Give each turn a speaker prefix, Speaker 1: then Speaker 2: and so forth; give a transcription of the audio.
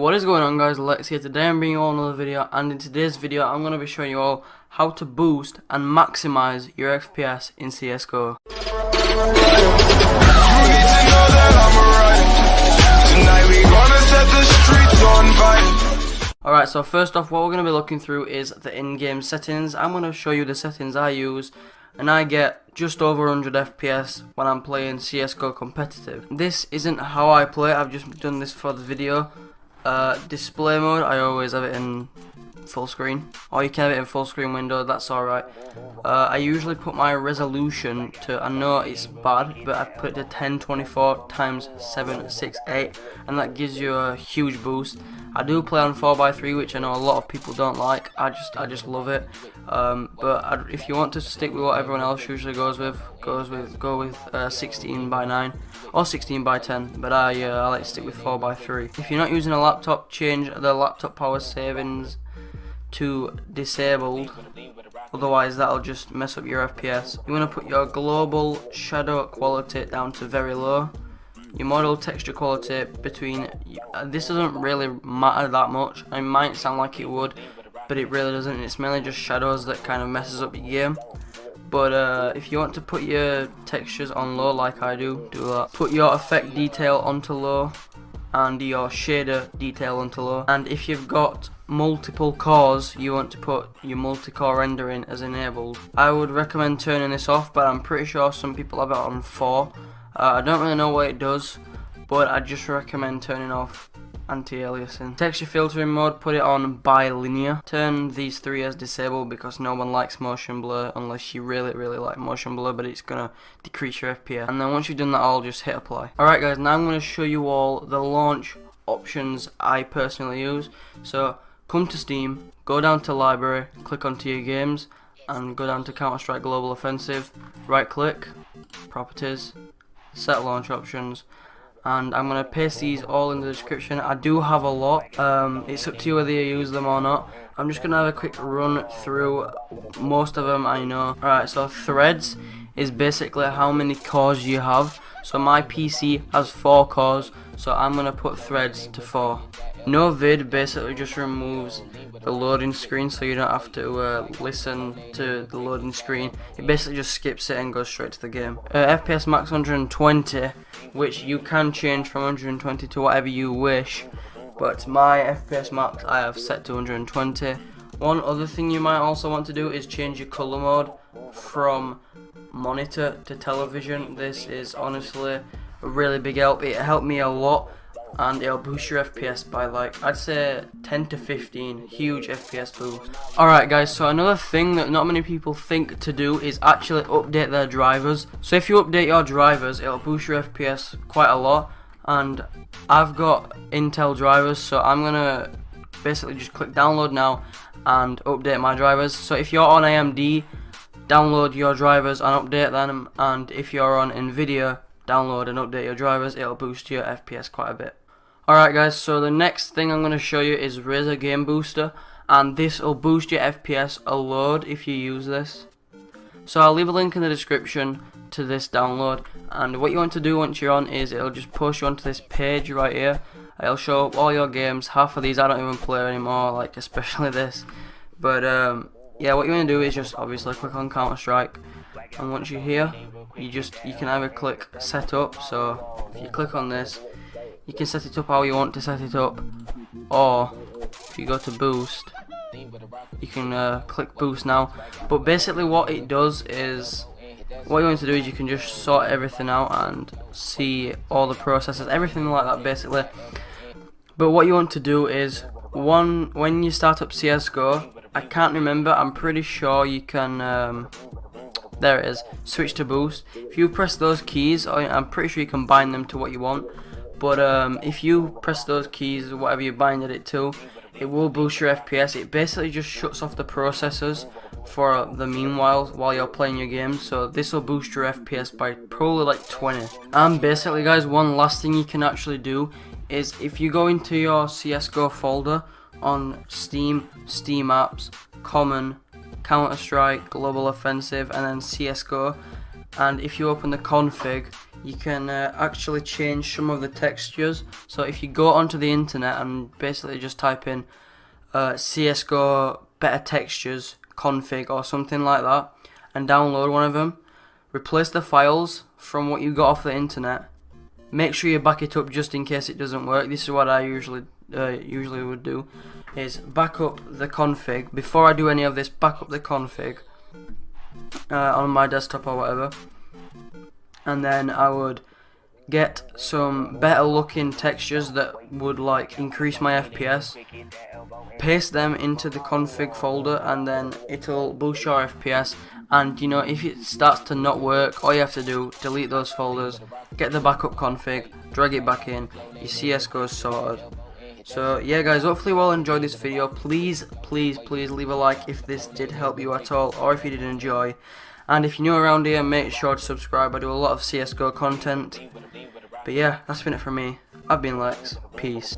Speaker 1: What is going on, guys? Lex here. Today I'm bringing you all another video, and in today's video I'm going to be showing you all how to boost and maximize your FPS in CSGO. Alright, so first off, what we're going to be looking through is the in-game settings. I'm going to show you the settings I use, and I get just over 100 FPS when I'm playing CSGO competitive. This isn't how I play, I've just done this for the video. Display mode, I always have it in full screen, or you can have it in full screen window, that's alright. I usually put my resolution to, I know it's bad, but I put it to 1024 times 768, and that gives you a huge boost. I do play on 4x3, which I know a lot of people don't like. I just love it. If you want to stick with what everyone else usually go with 16:9 or 16:10. But I like to stick with 4x3. If you're not using a laptop, change the laptop power savings to disabled. Otherwise, that'll just mess up your FPS. You want to put your global shadow quality down to very low. Your model texture quality between, this doesn't really matter that much. It might sound like it would, but it really doesn't. It's mainly just shadows that kind of messes up your game. But if you want to put your textures on low like I do that. Put your effect detail onto low and your shader detail onto low. And if you've got multiple cores, you want to put your multi-core rendering as enabled. I would recommend turning this off, but I'm pretty sure some people have it on 4. I don't really know what it does, but I just recommend turning off anti-aliasing. Texture filtering mode, put it on bilinear. Turn these 3 as disabled because no one likes motion blur unless you really like motion blur, but it's gonna decrease your FPS. And then once you've done that all, just hit apply. Alright guys, now I'm gonna show you all the launch options I personally use. So come to Steam, go down to library, click onto your games, and go down to Counter-Strike Global Offensive, right click, properties, set launch options, and I'm going to paste these all in the description. I do have a lot, it's up to you whether you use them or not. I'm just going to have a quick run through most of them I know. Alright, so threads is basically how many cores you have. So my PC has 4 cores, so I'm going to put threads to 4. No vid basically just removes the loading screen, so you don't have to listen to the loading screen. It basically just skips it and goes straight to the game. FPS max 120, which you can change from 120 to whatever you wish, but my FPS max I have set to 120. One other thing you might also want to do is change your color mode from monitor to television. This is honestly a really big help. It helped me a lot, and it'll boost your FPS by, like, I'd say 10 to 15, huge FPS boost. Alright guys, so another thing that not many people think to do is actually update their drivers. So if you update your drivers, it'll boost your FPS quite a lot, and I've got Intel drivers, so I'm gonna basically just click download now and update my drivers. So if you're on AMD, download your drivers and update them, and if you're on Nvidia, download and update your drivers. It'll boost your FPS quite a bit. Alright guys, so the next thing I'm going to show you is Razer Game Booster, and this will boost your FPS a load if you use this. So I'll leave a link in the description to this download, and what you want to do once you're on is it'll just push you onto this page right here. It'll show up all your games. Half of these I don't even play anymore, like especially this. But yeah, what you want to do is just obviously click on Counter-Strike, and once you're here, you can either click setup. So if you click on this, you can set it up how you want to set it up, or if you go to boost, you can click boost now. But basically what it does is, what you want to do is you can just sort everything out and see all the processes, everything like that basically. But what you want to do is, when you start up CSGO, I can't remember, I'm pretty sure you can, there it is, switch to boost. If you press those keys, I'm pretty sure you can bind them to what you want. But if you press those keys, whatever you binded it to, it will boost your FPS. It basically just shuts off the processors for the meanwhile while you're playing your game. So this will boost your FPS by probably like 20. And basically guys, one last thing you can actually do is if you go into your CSGO folder on Steam, Steam Apps, Common, Counter-Strike, Global Offensive, and then CSGO, and if you open the config, you can actually change some of the textures. So if you go onto the internet and basically just type in CSGO better textures config or something like that and download one of them, replace the files from what you got off the internet, make sure you back it up just in case it doesn't work. This is what I usually would do, is back up the config. Before I do any of this, back up the config on my desktop or whatever, and then I would get some better looking textures that would like increase my FPS, paste them into the config folder, and then it'll boost your FPS. And you know, if it starts to not work, all you have to do, delete those folders, get the backup config, drag it back in, your CSGO's sorted. So yeah guys, hopefully you all enjoyed this video. Please leave a like if this did help you at all, or if you did enjoy. And if you're new around here, make sure to subscribe. I do a lot of CSGO content. But yeah, that's been it from me. I've been Lex. Peace.